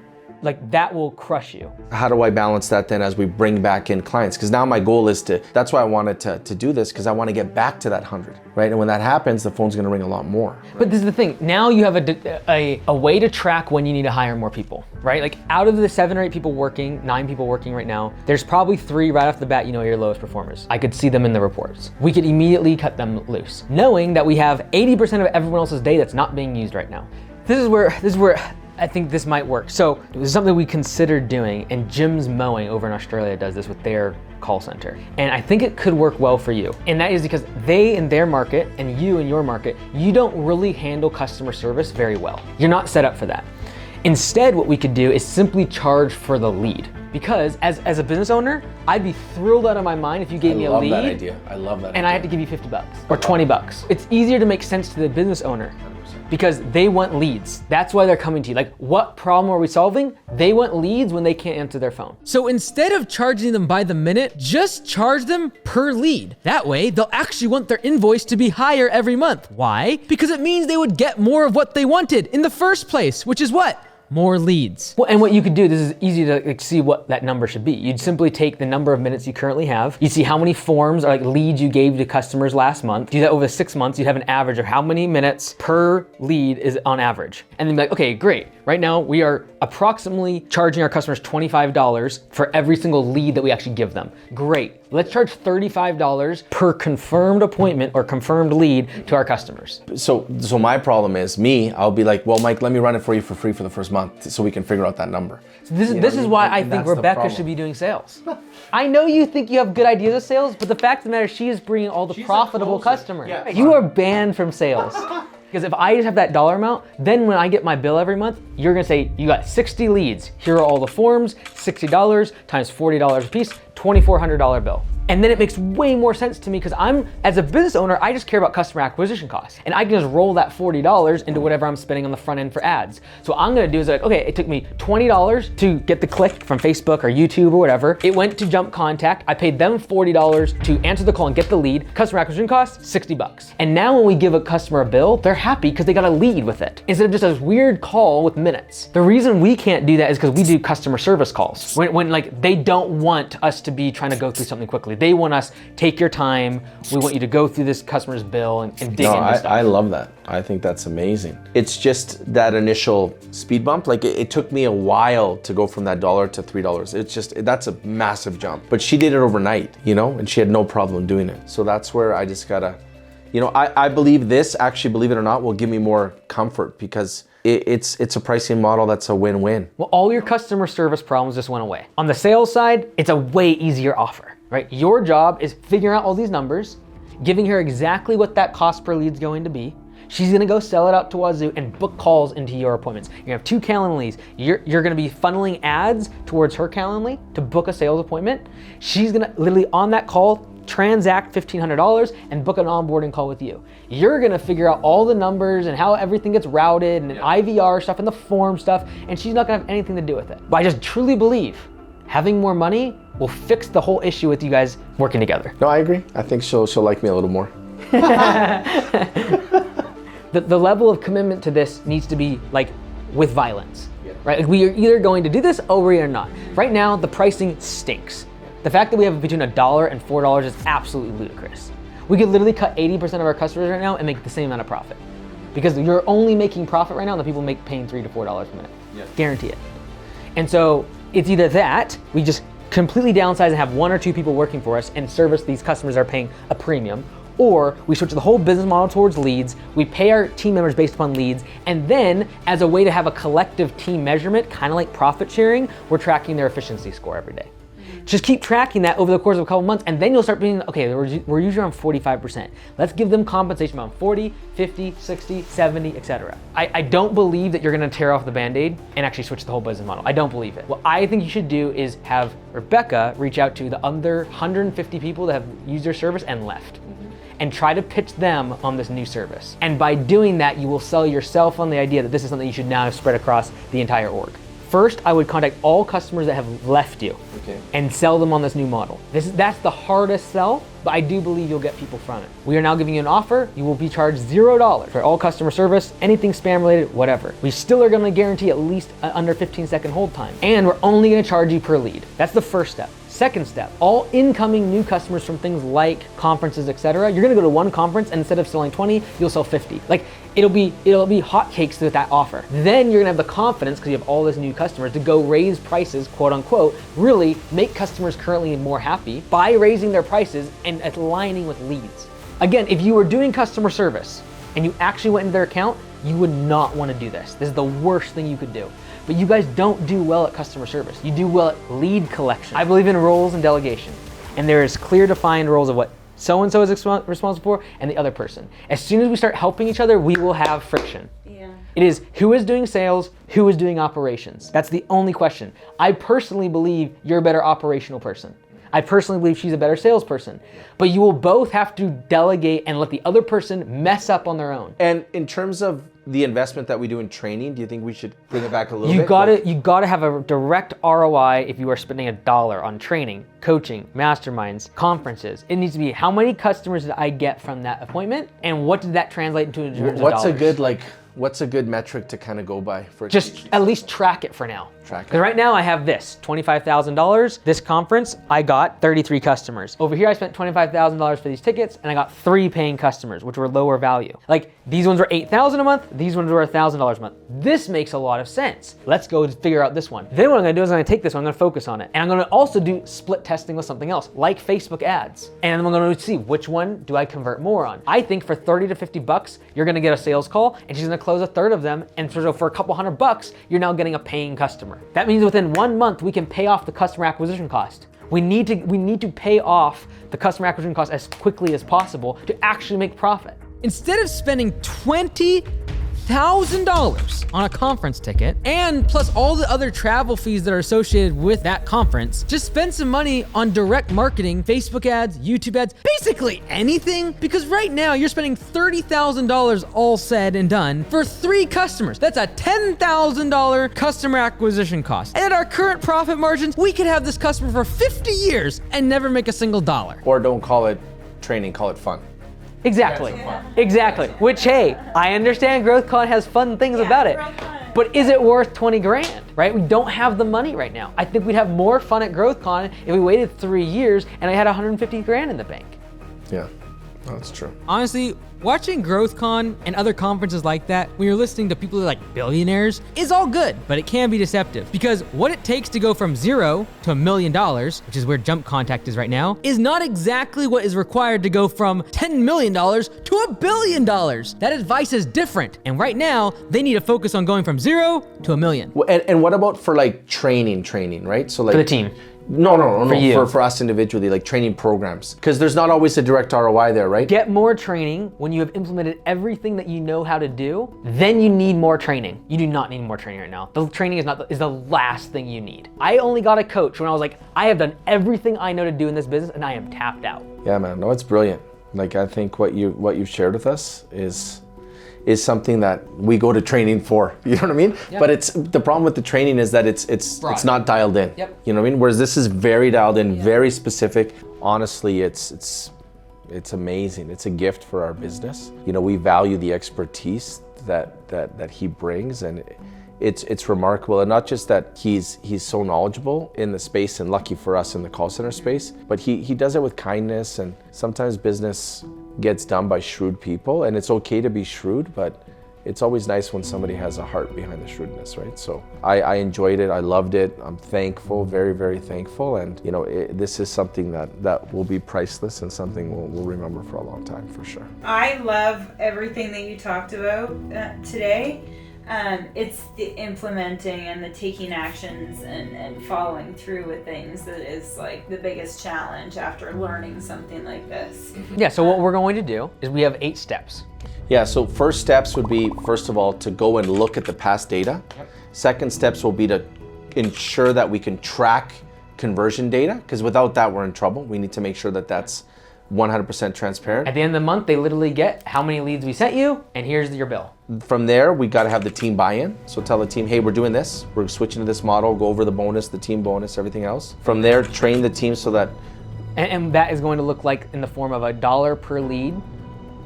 Like that will crush you. How do I balance that then as we bring back in clients? Because now my goal is that's why I wanted to do this, because I want to get back to that 100, right? And when that happens, the phone's gonna ring a lot more. Right? But this is the thing, now you have a way to track when you need to hire more people, right? Like out of the 7 or 8 people working, 9 people working right now, there's probably 3 right off the bat, your lowest performers. I could see them in the reports. We could immediately cut them loose, knowing that we have 80% of everyone else's day that's not being used right now. This is where I think this might work. So it was something we considered doing, and Jim's Mowing over in Australia does this with their call center. And I think it could work well for you. And that is because they in their market and you in your market, you don't really handle customer service very well. You're not set up for that. Instead, what we could do is simply charge for the lead. Because as a business owner, I'd be thrilled out of my mind if you gave me a lead. I love that idea. I love that and I had to give you $50 or $20. It's easier to make sense to the business owner because they want leads. That's why they're coming to you. Like, what problem are we solving? They want leads when they can't answer their phone. So instead of charging them by the minute, just charge them per lead. That way, they'll actually want their invoice to be higher every month. Why? Because it means they would get more of what they wanted in the first place, which is what? More leads. Well, and what you could do, this is easy to see what that number should be. You'd simply take the number of minutes you currently have. You'd see how many forms or leads you gave to customers last month. Do that over 6 months, you'd have an average of how many minutes per lead is on average. And then be like, okay, great. Right now we are approximately charging our customers $25 for every single lead that we actually give them. Great. Let's charge $35 per confirmed appointment or confirmed lead to our customers. So my problem is I'll be like, well, Mike, let me run it for you for free for the first month so we can figure out that number. So this is why I think Rebecca should be doing sales. I know you think you have good ideas of sales, but the fact of the matter is she is bringing all the profitable customers. Yeah. You are banned from sales. Because if I just have that dollar amount, then when I get my bill every month, you're gonna say, you got 60 leads. Here are all the forms, $60 times $40 a piece, $2,400 bill. And then it makes way more sense to me because as a business owner, I just care about customer acquisition costs. And I can just roll that $40 into whatever I'm spending on the front end for ads. So what I'm gonna do is like, okay, it took me $20 to get the click from Facebook or YouTube or whatever. It went to Jump Contact. I paid them $40 to answer the call and get the lead. Customer acquisition costs, $60. And now when we give a customer a bill, they're happy because they got a lead with it, instead of just a weird call with minutes. The reason we can't do that is because we do customer service calls. When like they don't want us to be trying to go through something quickly. They want us, take your time. We want you to go through this customer's bill and dig into stuff. I love that. I think that's amazing. It's just that initial speed bump. Like it took me a while to go from that $1 to $3. It's just, that's a massive jump. But she did it overnight, you know, and she had no problem doing it. So that's where I just gotta, you know, I believe this, actually, believe it or not, will give me more comfort because it's a pricing model that's a win-win. Well, all your customer service problems just went away. On the sales side, it's a way easier offer, right? Your job is figuring out all these numbers, giving her exactly what that cost per lead is going to be. She's gonna go sell it out to Wazoo and book calls into your appointments. You're gonna have 2 Calendly. You're gonna be funneling ads towards her Calendly to book a sales appointment. She's gonna literally on that call transact $1,500 and book an onboarding call with you. You're gonna figure out all the numbers and how everything gets routed and IVR stuff and the form stuff, and she's not gonna have anything to do with it. But I just truly believe having more money will fix the whole issue with you guys working together. No, I agree. I think she'll like me a little more. The level of commitment to this needs to be like with violence, right? Like we are either going to do this or we are not. Right now, the pricing stinks. The fact that we have between $1 and $4 is absolutely ludicrous. We could literally cut 80% of our customers right now and make the same amount of profit. Because you're only making profit right now and the people paying $3 to $4 a minute. Yeah. Guarantee it. And so it's either that, we just completely downsize and have 1 or 2 people working for us and service these customers that are paying a premium, or we switch the whole business model towards leads, we pay our team members based upon leads, and then as a way to have a collective team measurement, kind of like profit sharing, we're tracking their efficiency score every day. Just keep tracking that over the course of a couple months, and then you'll start being, okay, we're usually around 45%. Let's give them compensation around 40, 50, 60, 70, etc. I don't believe that you're gonna tear off the Band-Aid and actually switch the whole business model. I don't believe it. What I think you should do is have Rebecca reach out to the under 150 people that have used your service and left. And try to pitch them on this new service. And by doing that, you will sell yourself on the idea that this is something you should now spread across the entire org. First, I would contact all customers that have left you and sell them on this new model. That's the hardest sell, but I do believe you'll get people from it. We are now giving you an offer. You will be charged $0 for all customer service, anything spam related, whatever. We still are gonna guarantee at least under 15-second hold time. And we're only gonna charge you per lead. That's the first step. Second step, all incoming new customers from things like conferences, etc. You're gonna go to one conference and instead of selling 20, you'll sell 50. Like it'll be hotcakes with that offer. Then you're gonna have the confidence, because you have all these new customers, to go raise prices, quote unquote, really make customers currently more happy by raising their prices and aligning with leads. Again, if you were doing customer service and you actually went into their account, you would not wanna do this. This is the worst thing you could do. But you guys don't do well at customer service. You do well at lead collection. I believe in roles and delegation. And there is clear defined roles of what so-and-so is responsible for and the other person. As soon as we start helping each other, we will have friction. Yeah. It is who is doing sales, who is doing operations. That's the only question. I personally believe you're a better operational person. I personally believe she's a better salesperson. But you will both have to delegate and let the other person mess up on their own. And in terms of the investment that we do in training, do you think we should bring it back a little bit? You gotta have a direct ROI if you are spending $1 on training, coaching, masterminds, conferences. It needs to be how many customers did I get from that appointment, and what did that translate into in terms of dollars? What's a good metric to kind of go by for it? Just at least track it for now. Because right now I have this, $25,000. This conference, I got 33 customers. Over here, I spent $25,000 for these tickets and I got 3 paying customers, which were lower value. Like these ones were $8,000 a month, these ones were $1,000 a month. This makes a lot of sense. Let's go figure out this one. Then what I'm gonna do is I'm gonna take this one, I'm gonna focus on it. And I'm gonna also do split testing with something else, like Facebook ads. And I'm gonna see which one do I convert more on. I think for 30 to 50 bucks, you're gonna get a sales call and she's gonna close a third of them. And so for a couple $100, you're now getting a paying customer. That means within 1 month, we can pay off the customer acquisition cost. We need to pay off the customer acquisition cost as quickly as possible to actually make profit. Instead of spending $20,000 $3,000 on a conference ticket, and plus all the other travel fees that are associated with that conference, just spend some money on direct marketing, Facebook ads, YouTube ads, basically anything, because right now you're spending $30,000 all said and done for 3 customers. That's a $10,000 customer acquisition cost. And at our current profit margins, we could have this customer for 50 years and never make a single dollar. Or don't call it training, call it fun. Exactly. Exactly. Which, hey, I understand GrowthCon has fun things about it, but is it worth 20 grand, right? We don't have the money right now. I think we'd have more fun at GrowthCon if we waited 3 years and I had 150 grand in the bank. Yeah, that's true. Honestly, watching GrowthCon and other conferences like that, when you're listening to people who are like billionaires, is all good, but it can be deceptive. Because what it takes to go from 0 to $1 million, which is where Jump Contact is right now, is not exactly what is required to go from $10 million to $1 billion. That advice is different. And right now, they need to focus on going from 0 to $1 million. And what about for like training, right? So like For the team. No, you. for us individually, like training programs. Because there's not always a direct ROI there, right? Get more training when you have implemented everything that you know how to do, then you need more training. You do not need more training right now. The training is the last thing you need. I only got a coach when I was like, I have done everything I know to do in this business and I am tapped out. Yeah, man, no, it's brilliant. Like I think what you've shared with us is something that we go to training for. You know what I mean? Yep. But it's the problem with the training is that it's not dialed in. Yep. You know what I mean? Whereas this is very dialed in, very specific. Honestly, it's amazing. It's a gift for our business. You know, we value the expertise that he brings, and it's remarkable. And not just that he's so knowledgeable in the space, and lucky for us in the call center space, but he does it with kindness. And sometimes business gets done by shrewd people, and it's okay to be shrewd, but it's always nice when somebody has a heart behind the shrewdness, right? So I enjoyed it, I loved it, I'm thankful, very, very thankful, and you know, this is something that will be priceless and something we'll remember for a long time, for sure. I love everything that you talked about today. It's the implementing and the taking actions and following through with things that is like the biggest challenge after learning something like this. Yeah, so what we're going to do is we have 8 steps. Yeah, so first steps would be, first of all, to go and look at the past data. Yep. Second steps will be to ensure that we can track conversion data, because without that, we're in trouble. We need to make sure that that's 100% transparent. At the end of the month, they literally get how many leads we sent you, and here's your bill. From there, we got to have the team buy-in. So tell the team, hey, we're doing this. We're switching to this model, go over the bonus, the team bonus, everything else. From there, train the team so that... And that is going to look like in the form of $1 per lead,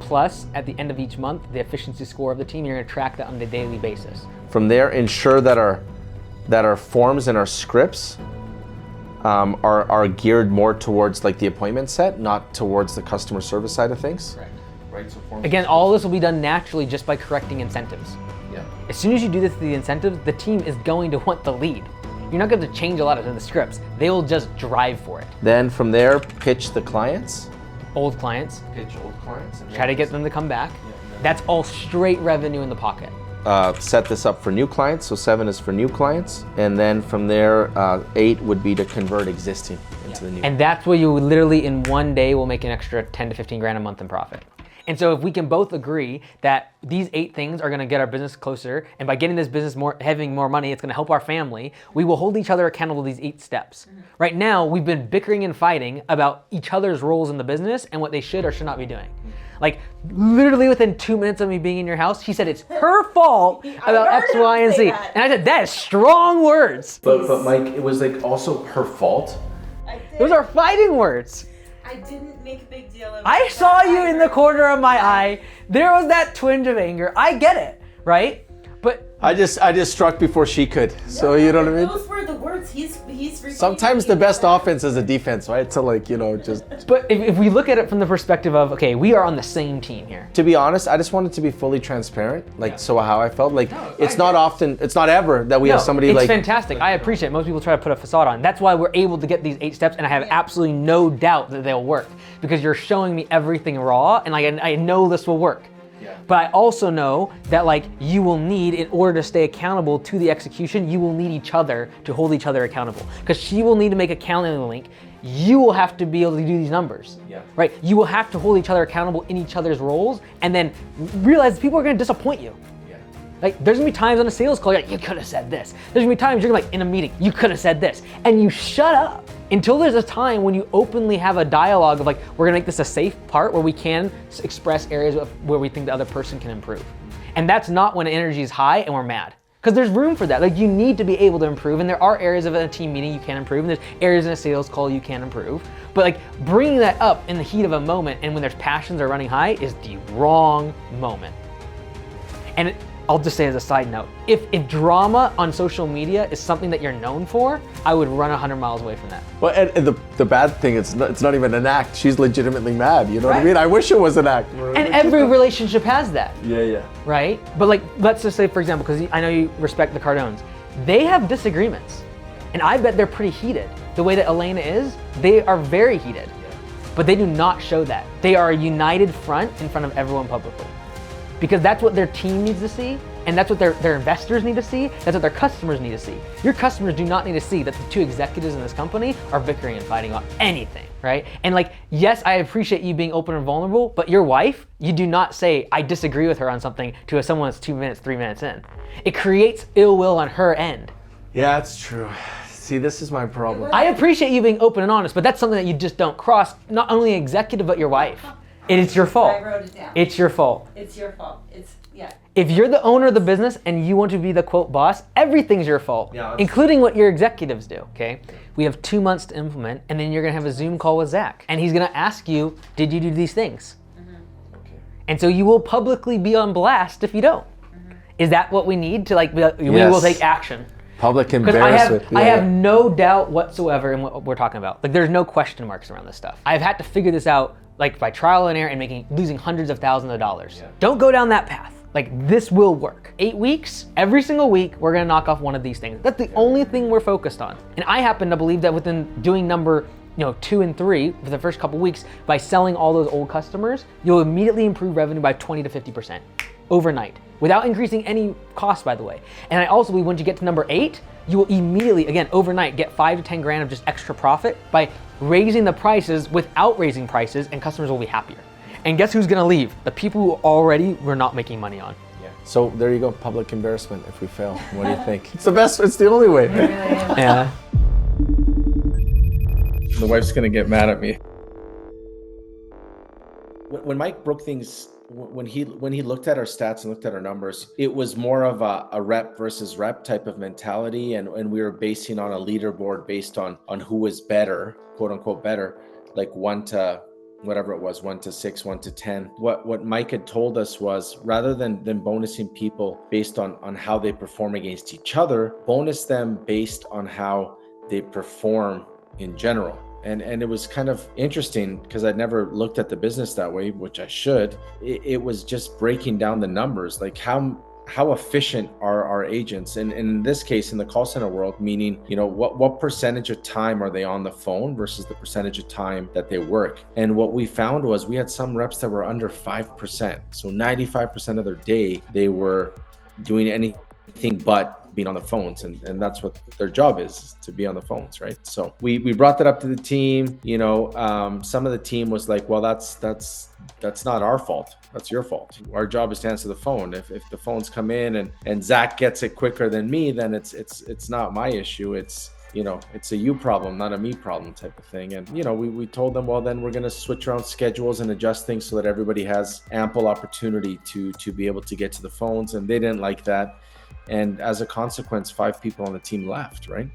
plus at the end of each month, the efficiency score of the team. You're going to track that on a daily basis. From there, ensure that our forms and our scripts are geared more towards like the appointment set, not towards the customer service side of things. Right. So again, all this will be done naturally just by correcting incentives. Yeah. As soon as you do this to the incentives, the team is going to want the lead. You're not going to change a lot of the scripts. They will just drive for it. Then from there, pitch the clients. Old clients. Pitch old clients. Try to get them to come back. That's all straight revenue in the pocket. Set this up for new clients, so 7 is for new clients, and then from there, 8 would be to convert existing into the new. And that's where you literally in one day will make an extra 10 to 15 grand a month in profit. And so if we can both agree that these 8 things are gonna get our business closer, and by getting this business having more money, it's gonna help our family, we will hold each other accountable to these 8 steps. Mm-hmm. Right now, we've been bickering and fighting about each other's roles in the business and what they should or should not be doing. Like literally within 2 minutes of me being in your house, she said it's her fault about X, Y, and Z. And I said, that is strong words. But Mike, it was like also her fault. Those are fighting words. I didn't make a big deal of it. I saw you in the corner of my eye. There was that twinge of anger. I get it, right? But I just struck before she could. So you know what I mean? Those were the words he's Sometimes the best offense is a defense, right? So like, you know, just... But if we look at it from the perspective of, okay, we are on the same team here. To be honest, I just wanted to be fully transparent. Like, so how I felt. Like, it's not often, it's not ever that we have somebody it's like... It's fantastic. I appreciate it. Most people try to put a facade on. That's why we're able to get these 8 steps, and I have absolutely no doubt that they'll work. Because you're showing me everything raw, and like, I know this will work. But I also know that like you will need, in order to stay accountable to the execution, you will need each other to hold each other accountable. Because she will need to make a calendar link. You will have to be able to do these numbers, right? You will have to hold each other accountable in each other's roles, and then realize people are going to disappoint you. Like, there's gonna be times on a sales call, you're like, you could have said this. There's gonna be times you're like, in a meeting, you could have said this. And you shut up until there's a time when you openly have a dialogue of like, we're gonna make this a safe part where we can express areas where we think the other person can improve. And that's not when energy is high and we're mad. Because there's room for that. Like, you need to be able to improve, and there are areas of a team meeting you can improve, and there's areas in a sales call you can improve. But like, bringing that up in the heat of a moment and when there's passions are running high is the wrong moment. And I'll just say as a side note, if drama on social media is something that you're known for, I would run 100 miles away from that. Well, and the bad thing, it's not even an act. She's legitimately mad, you know what I mean? I wish it was an act. And every relationship has that. Yeah. Right? But like, let's just say, for example, because I know you respect the Cardones, they have disagreements. And I bet they're pretty heated. The way that Elena is, they are very heated. But they do not show that. They are a united front in front of everyone publicly. Because that's what their team needs to see, and that's what their investors need to see, that's what their customers need to see. Your customers do not need to see that the two executives in this company are bickering and fighting on anything, right? And like, yes, I appreciate you being open and vulnerable, but your wife, you do not say, I disagree with her on something to someone that's 2 minutes, 3 minutes in. It creates ill will on her end. Yeah, it's true. See, this is my problem. I appreciate you being open and honest, but that's something that you just don't cross, not only executive, but your wife. And it's your fault. I wrote it down. It's your fault. It's your fault. Yeah. If you're the owner of the business and you want to be the quote boss, everything's your fault, including what your executives do, okay? We have 2 months to implement, and then you're gonna have a Zoom call with Zach, and he's gonna ask you, did you do these things? Okay. And so you will publicly be on blast if you don't. Is that what we need to like, we will take action? Public embarrassment. I have no doubt whatsoever in what we're talking about. Like, there's no question marks around this stuff. I've had to figure this out like by trial and error and losing hundreds of thousands of dollars. Yeah. Don't go down that path. Like, this will work. 8 weeks, every single week, we're gonna knock off one of these things. That's the only thing we're focused on. And I happen to believe that within doing number 2 and 3 for the first couple weeks, by selling all those old customers, you'll immediately improve revenue by 20 to 50% overnight, without increasing any cost, by the way. And I also believe once you get to number 8, you will immediately, again, overnight, get 5 to 10 grand of just extra profit by raising the prices without raising prices, and customers will be happier. And guess who's gonna leave? The people who already were not making money on. Yeah. So there you go, public embarrassment if we fail. What do you think? It's the best, it's the only way. Yeah. The wife's gonna get mad at me. When Mike broke things, when he looked at our stats and looked at our numbers, it was more of a rep versus rep type of mentality, and we were basing on a leaderboard based on who was better, quote unquote better, like 1 to whatever it was, 1 to 6, 1 to 10. What Mike had told us was, rather than bonusing people based on how they perform against each other, bonus them based on how they perform in general. And it was kind of interesting because I'd never looked at the business that way, which I should. It was just breaking down the numbers, like how efficient are our agents? And in this case, in the call center world, meaning, what percentage of time are they on the phone versus the percentage of time that they work? And what we found was we had some reps that were under 5%. So 95% of their day, they were doing anything but being on the phones, and that's what their job is, to be on the phones, right? So we brought that up to the team. Some of the team was like, well, that's not our fault, that's your fault. Our job is to answer the phone. If the phones come in and Zach gets it quicker than me, then it's not my issue. It's a you problem, not a me problem type of thing. And we told them, well, then we're going to switch around schedules and adjust things so that everybody has ample opportunity to be able to get to the phones, and they didn't like that. And as a consequence, 5 people on the team left, right?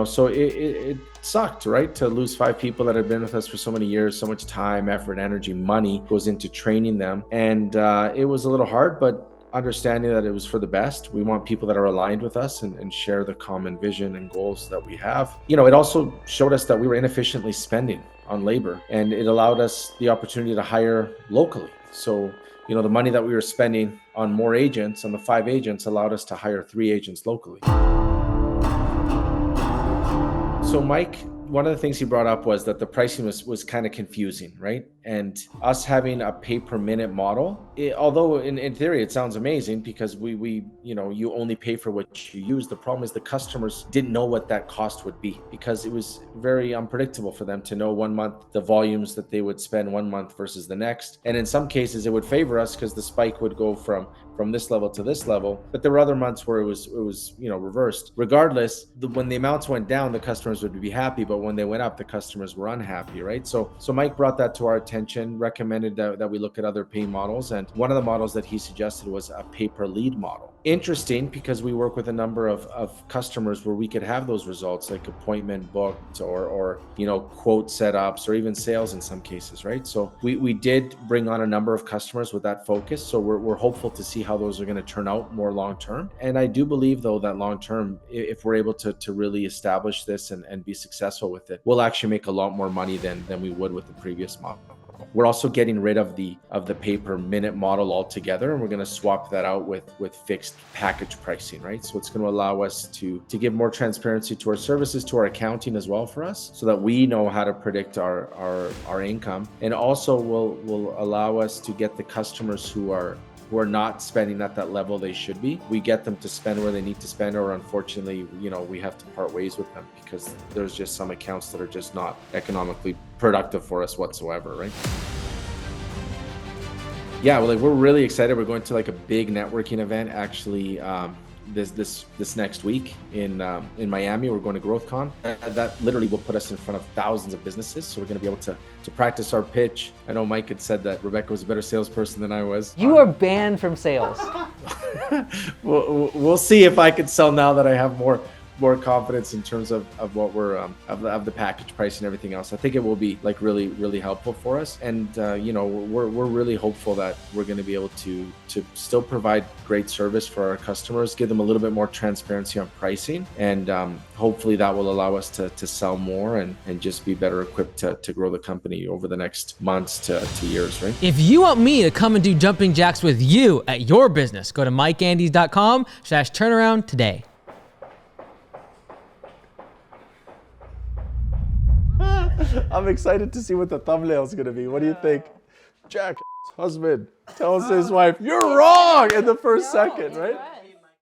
So it sucked, right? To lose 5 people that had been with us for so many years, so much time, effort, energy, money goes into training them. And it was a little hard, but understanding that it was for the best. We want people that are aligned with us and share the common vision and goals that we have. It also showed us that we were inefficiently spending on labor, and it allowed us the opportunity to hire locally. So the money that we were spending on more agents, on the 5 agents, allowed us to hire 3 agents locally. So Mike, one of the things he brought up was that the pricing was kind of confusing, right? And us having a pay per minute model, although in theory it sounds amazing because you only pay for what you use. The problem is the customers didn't know what that cost would be because it was very unpredictable for them to know 1 month the volumes that they would spend 1 month versus the next. And in some cases it would favor us because the spike would go from from this level to this level. But there were other months where it was reversed. Regardless, when the amounts went down, the customers would be happy, but when they went up, the customers were unhappy, right? So Mike brought that to our attention, recommended that we look at other pay models, and one of the models that he suggested was a pay-per-lead model. Interesting, because we work with a number of customers where we could have those results, like appointment booked or quote setups, or even sales in some cases, right? So we did bring on a number of customers with that focus. So we're hopeful to see how those are going to turn out more long term. And I do believe, though, that long term, if we're able to really establish this and be successful with it, we'll actually make a lot more money than we would with the previous model. We're also getting rid of the pay per minute model altogether, and we're going to swap that out with fixed package pricing, right? So it's going to allow us to give more transparency to our services, to our accounting as well for us, so that we know how to predict our income, and also will allow us to get the customers who are not spending at that level they should be. We get them to spend where they need to spend, or unfortunately, we have to part ways with them because there's just some accounts that are just not economically productive for us whatsoever, right? Yeah, we're really excited. We're going to a big networking event actually this next week in Miami. We're going to GrowthCon. That literally will put us in front of thousands of businesses. So we're going to be able to practice our pitch. I know Mike had said that Rebecca was a better salesperson than I was. You are banned from sales. We'll see if I can sell now that I have more confidence in terms of what we're of the package price and everything else. I think it will be really, really helpful for us. And we're really hopeful that we're going to be able to still provide great service for our customers, give them a little bit more transparency on pricing, and hopefully that will allow us to sell more and just be better equipped to grow the company over the next months to years, right? If you want me to come and do jumping jacks with you at your business, go to mikeandys.com/turnaround today. I'm excited to see what the thumbnail is going to be. What do you think? Jack's husband tells his wife, "You're wrong," in the first second, right?